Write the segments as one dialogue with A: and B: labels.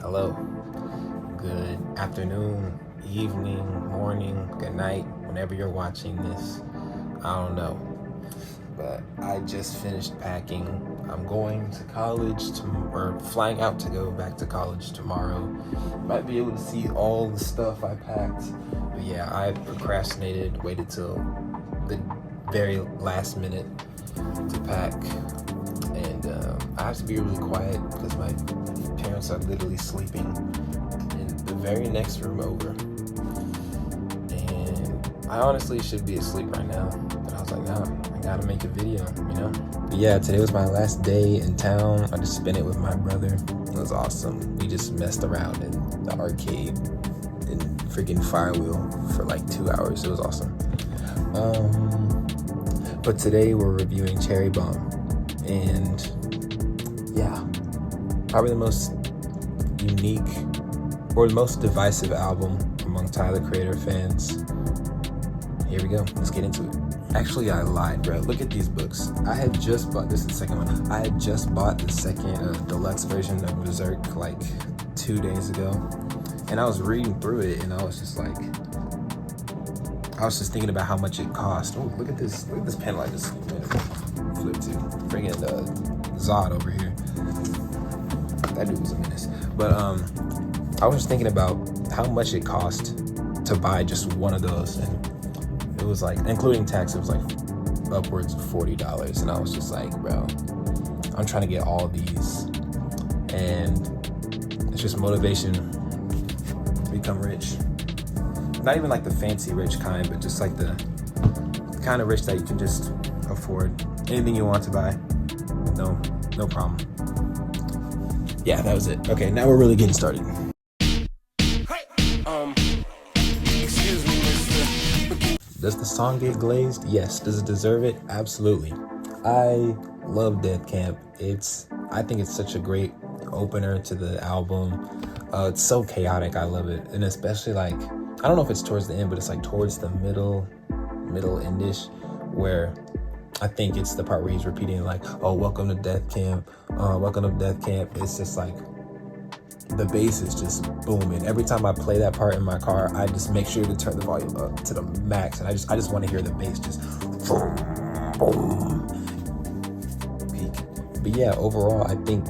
A: Hello, good afternoon, evening, morning, good night, whenever you're watching this. I don't know, but I just finished packing. I'm going to college or flying out to go back to college tomorrow. Might be able to see all the stuff I packed, but yeah, I procrastinated, waited till the very last minute to pack, and I have to be really quiet because my parents are literally sleeping in the very next room over, and I honestly should be asleep right now, but I was like, no, I gotta make a video, you know? But yeah, today was my last day in town. I just spent it with my brother. It was awesome. We just messed around in the arcade and freaking Firewheel for like 2 hours. It was awesome. But today we're reviewing Cherry Bomb, and yeah, probably the most unique or the most divisive album among Tyler Creator fans. Here we go, let's get into it. Actually, I lied, bro. Look at these books. I had just bought, this is the second one. I had just bought the second deluxe version of Berserk like 2 days ago. And I was reading through it and I was just like, I was just thinking about how much it cost. Oh, look at this panel I just flip to. Friggin' Zod over here. That dude was a menace. But I was just thinking about how much it cost to buy just one of those, and it was like, including tax, it was like upwards of $40. And I was just like, bro, I'm trying to get all these, and it's just motivation to become rich. Not even like the fancy rich kind, but just like the kind of rich that you can just afford anything you want to buy. No problem. Yeah, that was it. Okay, now we're really getting started.
B: Excuse me, mister.
A: Does the song get glazed? Yes. Does it deserve it? Absolutely. I love DEATHCAMP. I think it's such a great opener to the album. It's so chaotic. I love it. And especially like, I don't know if it's towards the end, but it's like towards the middle endish, where I think it's the part where he's repeating like, oh, welcome to DEATHCAMP, welcome to DEATHCAMP. It's just like, the bass is just booming. Every time I play that part in my car, I just make sure to turn the volume up to the max, and I just want to hear the bass just boom, boom, peak. But yeah, overall, I think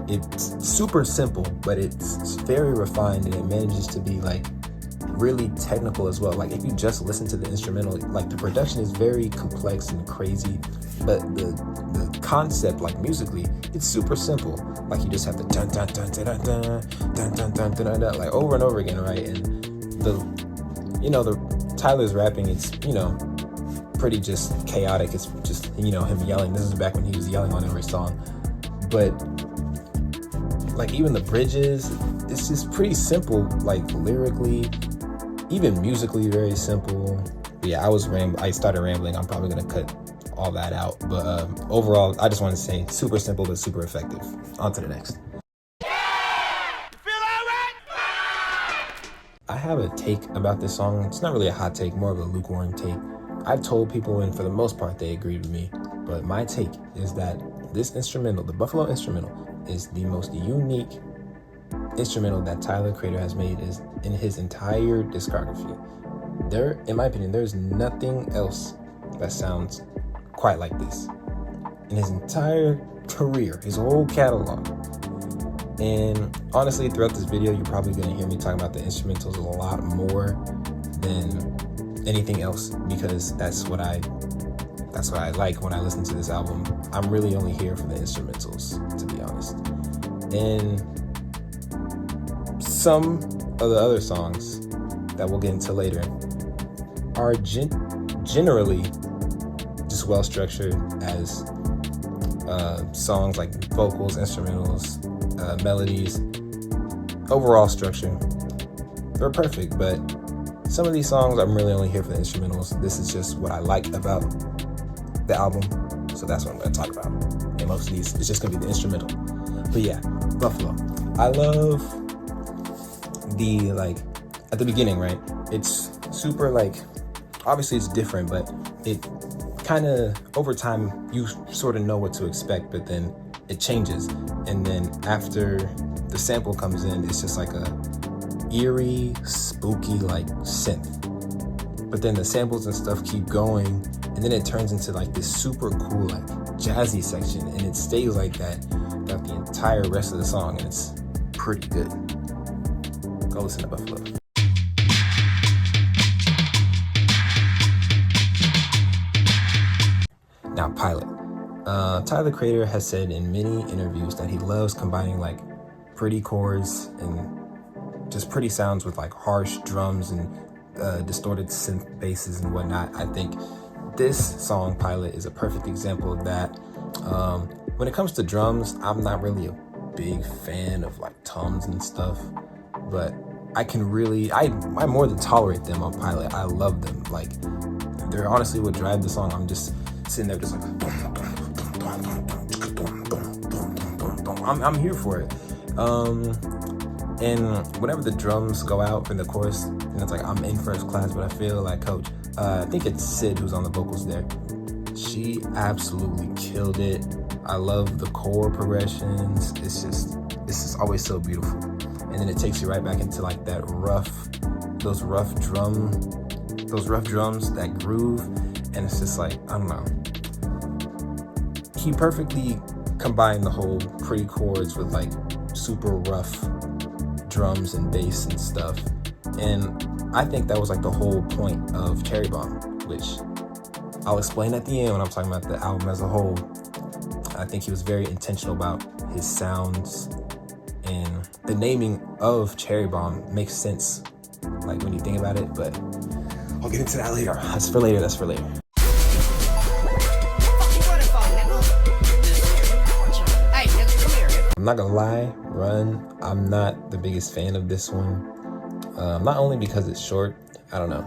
A: it's super simple, but it's very refined, and it manages to be like really technical as well. Like if you just listen to the instrumental, like the production is very complex and crazy, but the concept, like musically, it's super simple. Like you just have to dun dun dun dun dun dun dun dun dun dun, like over and over again, right? And the Tyler's rapping, it's pretty just chaotic. It's just him yelling. This is back when he was yelling on every song, but like even the bridges, it's just pretty simple, like lyrically, even musically very simple. But yeah, I started rambling. I'm probably gonna cut all that out, but overall, I just want to say super simple but super effective. On to the next. I have a take about this song. It's not really a hot take, more of a lukewarm take. I've told people, and for the most part they agreed with me, but my take is that this instrumental, the Buffalo instrumental, is the most unique instrumental that Tyler Creator has made is in his entire discography. In my opinion, there's nothing else that sounds quite like this in his entire career, his whole catalog. And honestly, throughout this video, you're probably going to hear me talking about the instrumentals a lot more than anything else, because that's what I like when I listen to this album. I'm really only here for the instrumentals, to be honest. And some of the other songs that we'll get into later are generally just well structured as songs, like vocals, instrumentals, melodies. Overall structure, they're perfect, but some of these songs I'm really only here for the instrumentals. This is just what I like about the album, so that's what I'm going to talk about. And most of these, it's just going to be the instrumental. But yeah, Buffalo. I love the, like, at the beginning, right? It's super, like, obviously it's different, but it kind of, over time, you sort of know what to expect, but then it changes. And then after the sample comes in, it's just like a eerie, spooky like synth. But then the samples and stuff keep going, and then it turns into like this super cool like jazzy section, and it stays like that throughout the entire rest of the song, and it's pretty good. Go listen to Buffalo. Now, Pilot. Tyler, the Creator, has said in many interviews that he loves combining like pretty chords and just pretty sounds with like harsh drums and distorted synth basses and whatnot. I think this song, Pilot, is a perfect example of that. When it comes to drums, I'm not really a big fan of like toms and stuff, but I more than tolerate them on Pilot. I love them. Like, they're honestly what drive the song. I'm just sitting there just like, I'm here for it. And whenever the drums go out in the chorus, and it's like I'm in first class, but I feel like Coach, I think it's Sid who's on the vocals there. She absolutely killed it. I love the chord progressions. It's just always so beautiful. And then it takes you right back into like that those rough drums, that groove. And it's just like, I don't know. He perfectly combined the whole pretty chords with like super rough drums and bass and stuff. And I think that was like the whole point of Cherry Bomb, which I'll explain at the end when I'm talking about the album as a whole. I think he was very intentional about his sounds, and the naming of Cherry Bomb makes sense, like when you think about it, but I'll get into that later. That's for later. I'm not gonna lie, Run, I'm not the biggest fan of this one. Not only because it's short, I don't know.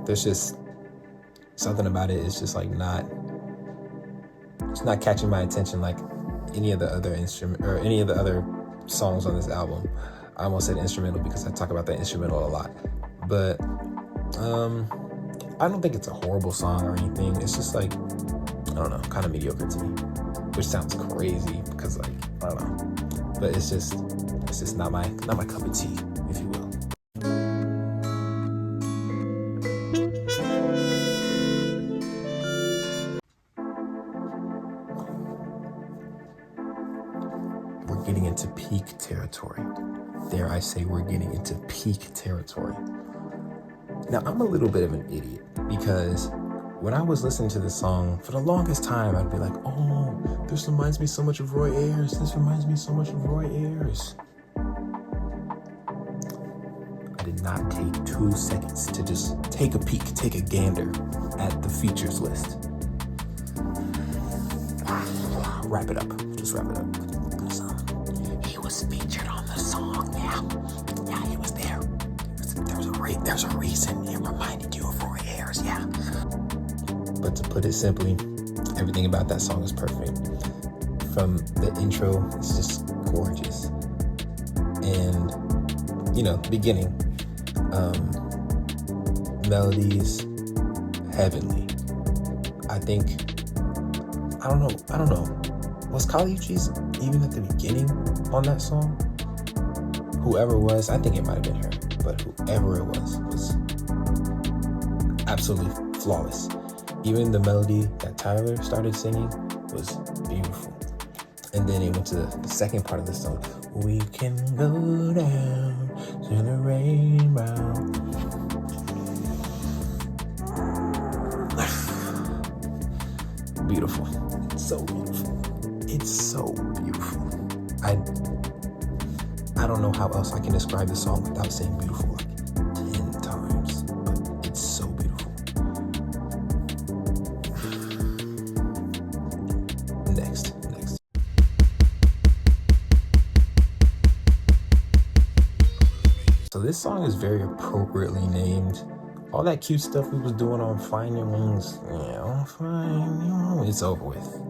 A: There's just something about it. It's just like it's not catching my attention like any of the other any of the other songs on this album. I almost said instrumental because I talk about that instrumental a lot. But I don't think it's a horrible song or anything. It's just like, I don't know, kind of mediocre to me, which sounds crazy because like, I don't know, but it's just not my cup of tea, if you will. We're getting into peak territory. Dare I say we're getting into peak territory. Now, I'm a little bit of an idiot because when I was listening to this song, for the longest time, I'd be like, oh, this reminds me so much of Roy Ayers. This reminds me so much of Roy Ayers. I did not take 2 seconds to just take a peek, take a gander at the features list. Wrap it up. Just wrap it up. He was featured on the song. Yeah, he was there. There's a reason it reminded you of Roy Ayers, yeah. But to put it simply, everything about that song is perfect. From the intro, it's just gorgeous. And, the beginning, melodies, heavenly. I don't know. Was Kali Uchis even at the beginning on that song? Whoever it was, I think it might have been her, but whoever it was absolutely flawless. Even the melody that Tyler started singing was beautiful. And then it went to the second part of the song. We can go down to the rainbow. Beautiful. It's so beautiful. It's so beautiful. I don't know how else I can describe the song without saying beautiful like 10 times, but it's so beautiful. Next. So this song is very appropriately named. All that cute stuff we was doing on Find Your Wings, it's over with.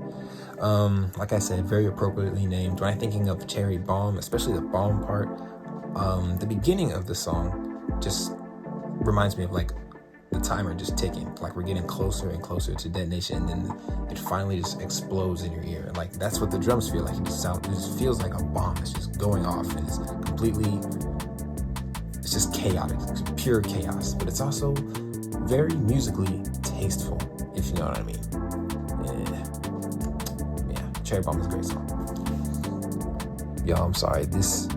A: Like I said, very appropriately named. When I'm thinking of Cherry Bomb, especially the bomb part, the beginning of the song just reminds me of like the timer just ticking, like we're getting closer and closer to detonation, and then it finally just explodes in your ear. And like that's what the drums feel like. It just feels like a bomb. It's just going off, and it's just chaotic. It's pure chaos, but it's also very musically tasteful, if you know what I mean. Yeah, Cherry Bomb is a great song. Y'all, I'm sorry, this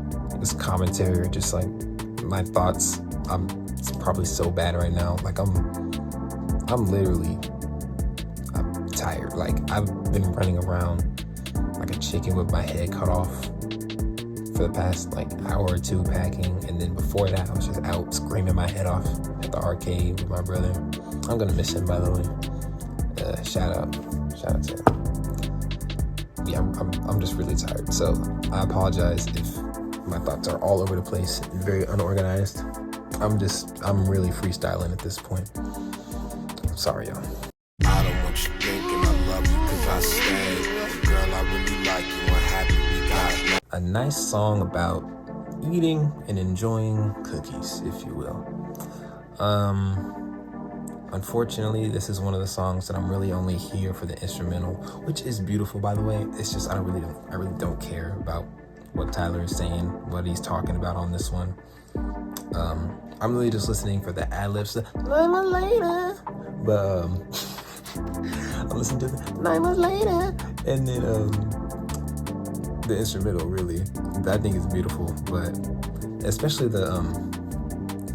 A: commentary or just like my thoughts, it's probably so bad right now. Like I'm tired. Like I've been running around like a chicken with my head cut off for the past like hour or two packing, and then before that I was just out screaming my head off at the arcade with my brother. I'm gonna miss him, by the way. Shout out to him. Yeah, I'm just really tired, so I apologize if my thoughts are all over the place and very unorganized. I'm really freestyling at this point. Sorry, y'all.
B: I don't want you thinking I love you cause I stay. Girl, I really like you, I'm happy we got
A: A nice song about eating and enjoying cookies, if you will. Unfortunately, this is one of the songs that I'm really only here for the instrumental, which is beautiful, by the way. It's just I really don't care about what Tyler is saying, what he's talking about on this one. I'm really just listening for the ad-libs, the 9 months later, but I'm listening to the 9 months later, and then the instrumental, really, I think is beautiful, but especially the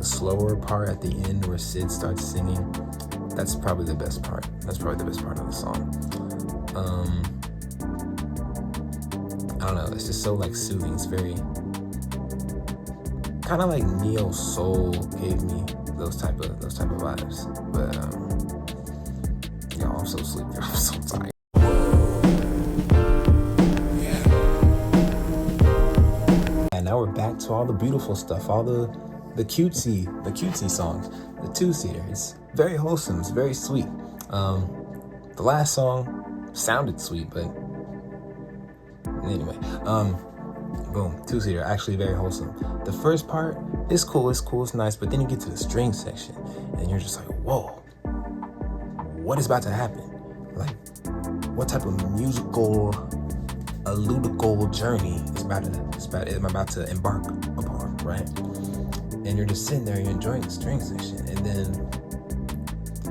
A: slower part at the end where Sid starts singing, that's probably the best part. That's probably the best part of the song. I don't know, it's just so like soothing. It's very kind of like neo soul gave me those type of vibes. But y'all, I'm so sleepy. I'm so tired. And now we're back to all the beautiful stuff, all the cutesy songs. The two-seater, it's very wholesome, it's very sweet. The last song sounded sweet, but anyway, boom, two-seater, actually very wholesome. The first part is cool, it's nice, but then you get to the string section, and you're just like, whoa, what is about to happen? Like, what type of musical, ludical journey am I about to embark upon, right? And you're just sitting there, you're enjoying the string section, and then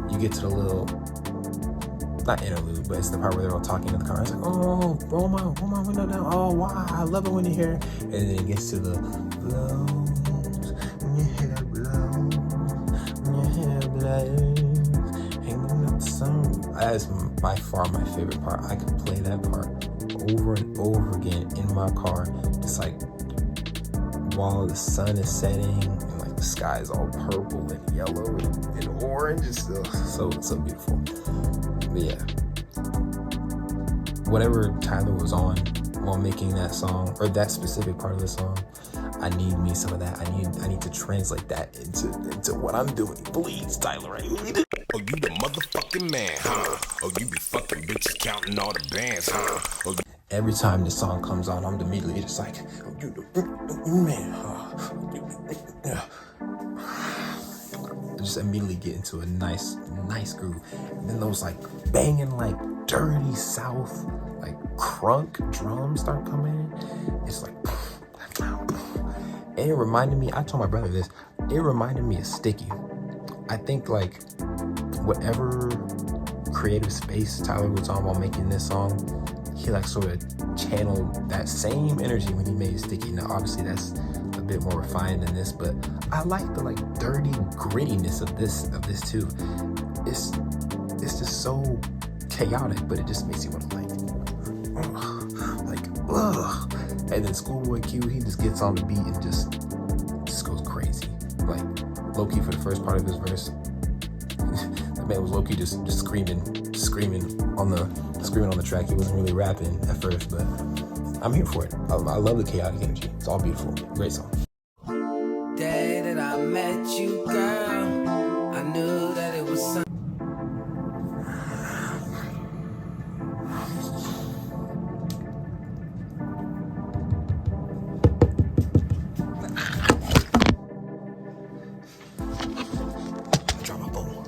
A: you get to the little, not interlude, but it's the part where they're all talking in the car. It's like, oh, roll my window down. Oh, wow, I love it when you hear it. And then it gets to the blows, when your hair blows, when your hair blows, hanging up the sun. That is by far my favorite part. I could play that part over and over again in my car, just like while the sun is setting and like the sky is all purple and yellow and orange. It's so beautiful. But yeah, whatever Tyler was on while making that song, or that specific part of the song, I need me some of that. I need to translate that into what I'm doing. Please, Tyler, I need it.
B: Oh, you the motherfucking man, huh? Oh, you be fucking bitches counting all the bands, huh? Oh,
A: every time this song comes on, I'm immediately just like, oh, you the man, huh? I just immediately get into a nice groove. And then those like banging, like dirty South, like crunk drums start coming in. It's like, and it reminded me, I told my brother this, it reminded me of Sticky. I think like whatever creative space Tyler was on while making this song, he like sort of channeled that same energy when he made Sticky. Now obviously that's a bit more refined than this, but I like the like dirty grittiness of this too. It's just so chaotic, but it just makes you want to like ugh. And then Schoolboy Q, he just gets on the beat and just goes crazy. Like low-key for the first part of his verse, the man was low-key just screaming on the track. He wasn't really rapping at first, but I'm here for it. I love the chaotic energy. It's all beautiful. Great song.
C: Day that I met you, girl, I knew that it was something.
A: Drop my bowl.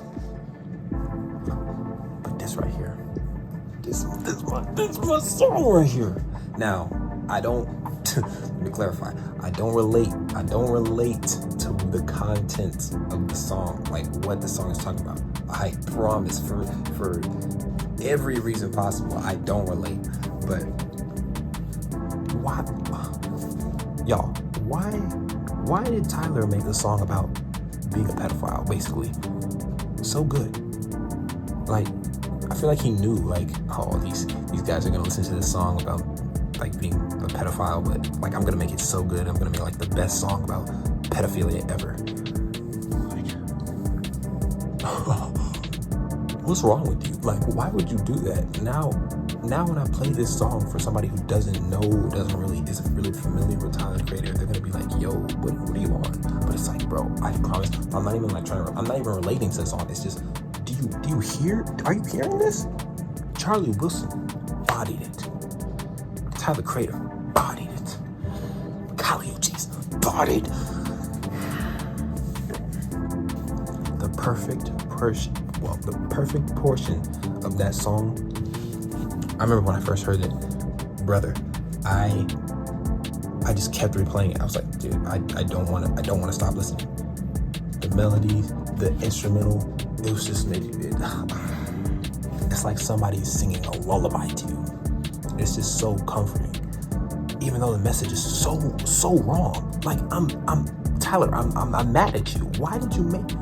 A: This is my song right here. Now, I don't, let me clarify, I don't relate to the content of the song, like what the song is talking about. I promise, for every reason possible, I don't relate. But why, y'all, why did Tyler make a song about being a pedophile, basically? So good. Like, I feel like he knew, like, oh, these guys are gonna listen to this song about like being a pedophile, but like I'm gonna make it so good. I'm gonna make like the best song about pedophilia ever. Like, what's wrong with you? Like, why would you do that? Now when I play this song for somebody who isn't really familiar with Tyler the Creator, they're gonna be like, yo, what are you on? But it's like, bro, I promise, I'm not even relating to the song. It's just, are you hearing this? Charlie Wilson bodied it. Tyler the Creator bodied it. Kali Uchis bodied the perfect portion of that song. I remember when I first heard it, brother, I just kept replaying it. I was like, dude, I don't want to stop listening. The melody, the instrumental, it was just it's like somebody's singing a lullaby to you. It's just so comforting, even though the message is so wrong. Like, Tyler, I'm mad at you. Why did you make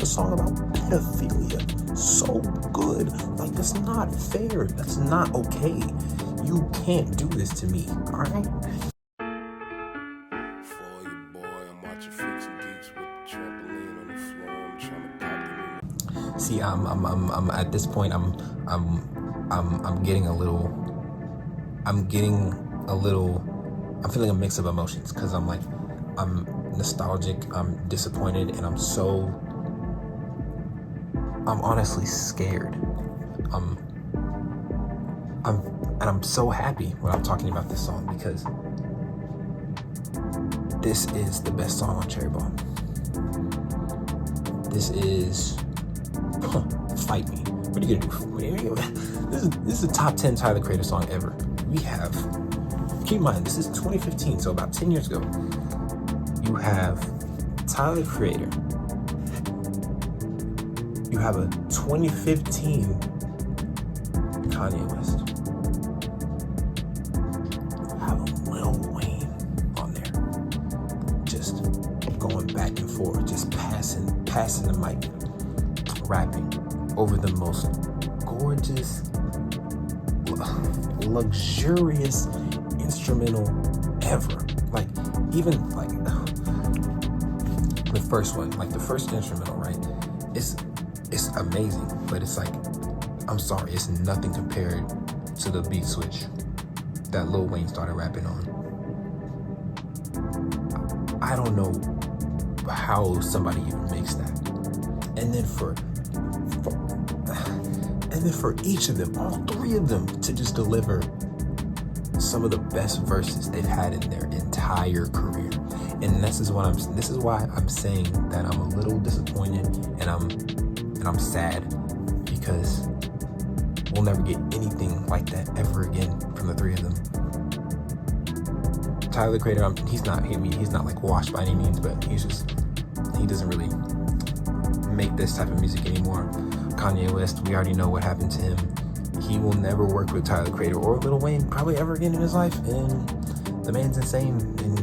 A: a song about pedophilia so good? Like, that's not fair. That's not okay. You can't do this to me. All right.
B: For you, boy, I'm watching Freaks and Geeks with the trampoline on the floor. I'm trying to pop it.
A: See, I'm at this point, I'm feeling a mix of emotions, because I'm nostalgic, I'm disappointed, and I'm honestly scared. I'm so happy when I'm talking about this song, because this is the best song on Cherry Bomb. This is, fight me. What are you gonna do? This is a top 10 Tyler Creator song ever. We have, keep in mind, this is 2015, so about 10 years ago. You have Tyler Creator. You have a 2015 Kanye West. You have a Lil Wayne on there. Just going back and forth, just passing the mic, rapping over the most gorgeous, luxurious instrumental ever. Like, even like the first one, like the first instrumental, right? It's amazing, but it's like, I'm sorry, it's nothing compared to the beat switch that Lil Wayne started rapping on. I don't know how somebody even makes that. And then for each of them, all three of them, to just deliver some of the best verses they've had in their entire career. And this is why I'm saying that I'm a little disappointed, and I'm sad, because we'll never get anything like that ever again from the three of them. Tyler the Creator, he's not like washed by any means, but he doesn't really make this type of music anymore. Kanye West, we already know what happened to him. He will never work with Tyler the Creator or Lil Wayne probably ever again in his life, and the man's insane, and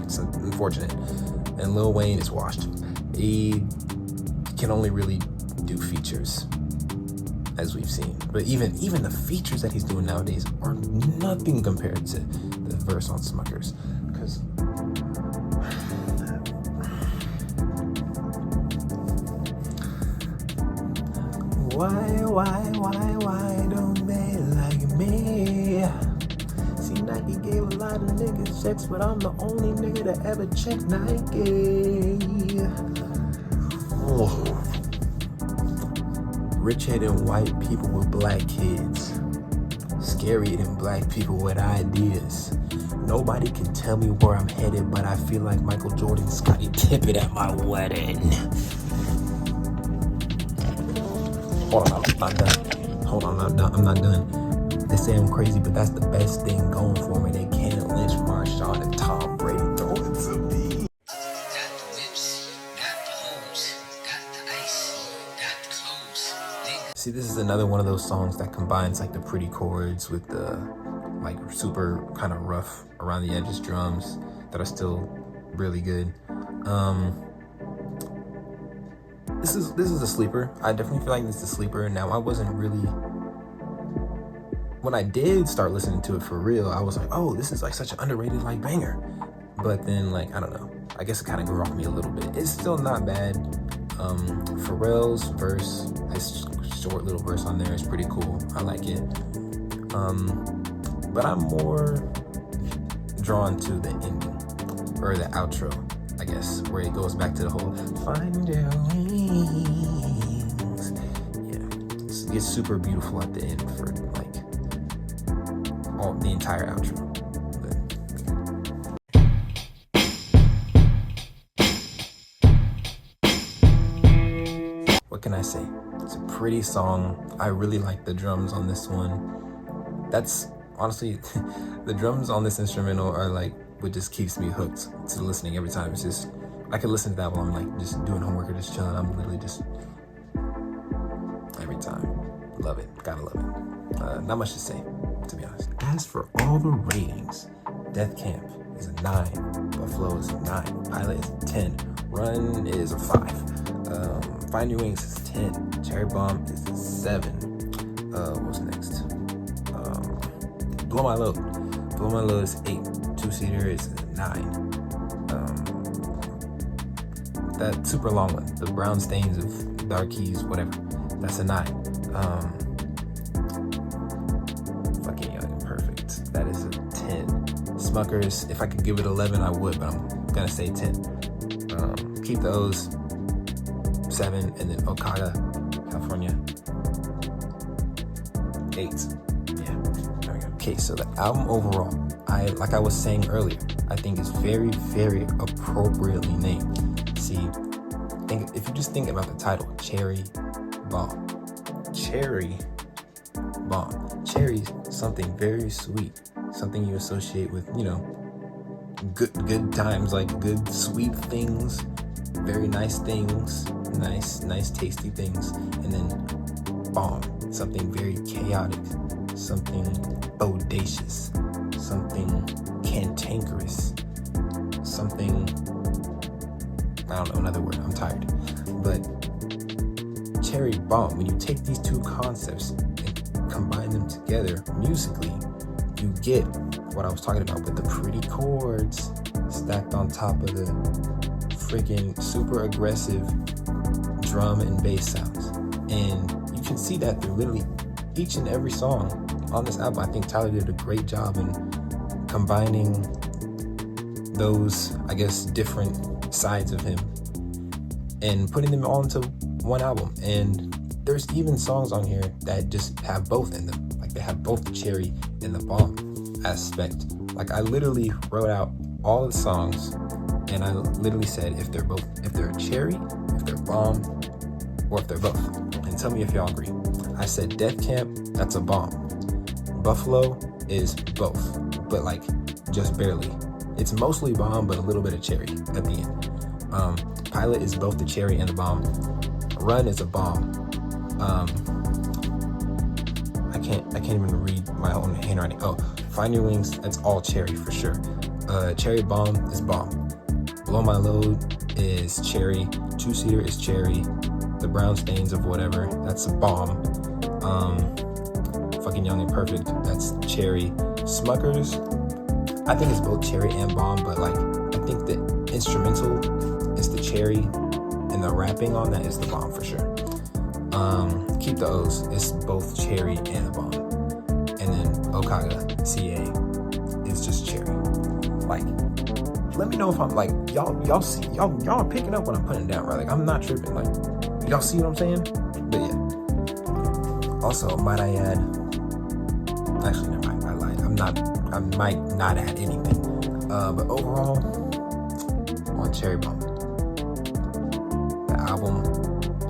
A: it's unfortunate. And Lil Wayne is washed. He can only really do features, as we've seen. But even the features that he's doing nowadays are nothing compared to the verse on SMUCKERS. Because why don't they like me? See, Nike gave a lot of niggas checks, but I'm the only nigga to ever check Nike. Oh. Rich-headed white people with black kids. Scarier than black people with ideas. Nobody can tell me where I'm headed, but I feel like Michael Jordan, Scottie Pippen at my wedding. Hold on, I'm not done. I'm not done. They say I'm crazy, but that's the best thing going for me. They can't lynch Marshawn and Tom Brady. Throw it to me.
C: Got the whips, got the hoes, got the ice, got the clothes.
A: See, this is another one of those songs that combines like the pretty chords with the like super kind of rough around the edges drums that are still really good. This is a sleeper. I definitely feel like this is a sleeper. Now, I wasn't really, when I did start listening to it for real, I was like, oh, this is like such an underrated like banger. But then like, I don't know, I guess it kind of grew off me a little bit. It's still not bad. Pharrell's verse, his short little verse on there is pretty cool. I like it. But I'm more drawn to the ending or the outro, I guess, where it goes back to the whole find your wings. Yeah, it gets super beautiful at the end for like all the entire outro. But what can I say? It's a pretty song. I really like the drums on this one. That's honestly, the drums on this instrumental are like what just keeps me hooked to listening every time. It's just, I could listen to that while I'm like just doing homework or just chilling. I'm literally just, every time. Love it, gotta love it. Not much to say, to be honest. As for all the ratings, DEATHCAMP is a 9, Buffalo is a 9, Pilot is a 10, Run is a 5, Find Your Wings is 10, Cherry Bomb is a 7, what's next? Blow My Load is 8, Two-Seater is a 9. That super long one, the brown stains of dark keys, whatever, that's a 9. Fucking Young and Perfect, that is a 10. SMUCKERS, if I could give it 11, I would, but I'm gonna say 10. Keep the O's, 7, and then OKAGA, California, 8. Yeah, there we go. Okay, so the album overall, like I was saying earlier, I think is very, very appropriately named. See, if you just think about the title, Cherry Bomb. Cherry Bomb. Cherry's something very sweet, something you associate with, you know, good times, like good sweet things, very nice things, nice tasty things, and then bomb, something very chaotic, something bodacious, something cantankerous, something, I don't know another word, I'm tired. But Cherry Bomb, when you take these two concepts and combine them together musically, you get what I was talking about with the pretty chords stacked on top of the freaking super aggressive drum and bass sounds. And you can see that through literally each and every song on this album. I think Tyler did a great job in combining those, I guess, different sides of him and putting them all into one album. And there's even songs on here that just have both in them. Like they have both the cherry and the bomb aspect. Like I literally wrote out all the songs and I literally said if they're a cherry, if they're bomb, or if they're both. And tell me if y'all agree. I said DEATHCAMP, that's a bomb. Buffalo is both, but like just barely. It's mostly bomb, but a little bit of cherry at the end. Pilot is both the cherry and the bomb. Run is a bomb. I can't even read my own handwriting. Oh, Find Your Wings, that's all cherry for sure. Cherry Bomb is bomb. Blow My Load is cherry. Two-Seater is cherry. The brown stains of whatever, that's a bomb. Fucking Young and Perfect, that's cherry. SMUCKERS, I think it's both cherry and bomb, but like I think the instrumental is the cherry and the rapping on that is the bomb for sure. Keep the O's, it's both cherry and a bomb. And then OKAGA, CA, is just cherry. Like, let me know if I'm like, y'all see, y'all are picking up what I'm putting down, right? Like, I'm not tripping. Like, y'all see what I'm saying? But yeah. Also, might I add, actually, never mind, I lied. I might not add anything. But overall, on Cherry Bomb, the album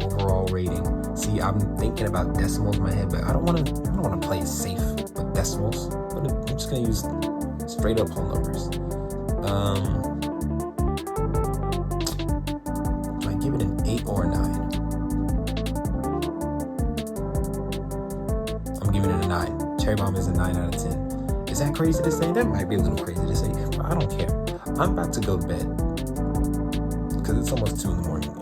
A: overall rating See, I'm thinking about decimals in my head, but I don't want to play it safe with decimals. But I'm just gonna use straight up whole numbers. Do I give it an 8 or a 9? I'm giving it a 9. Cherry bomb is a 9 out of 10. Is that crazy to say? That might be a little crazy to say, but I don't care. I'm about to go to bed because it's almost 2 in the morning.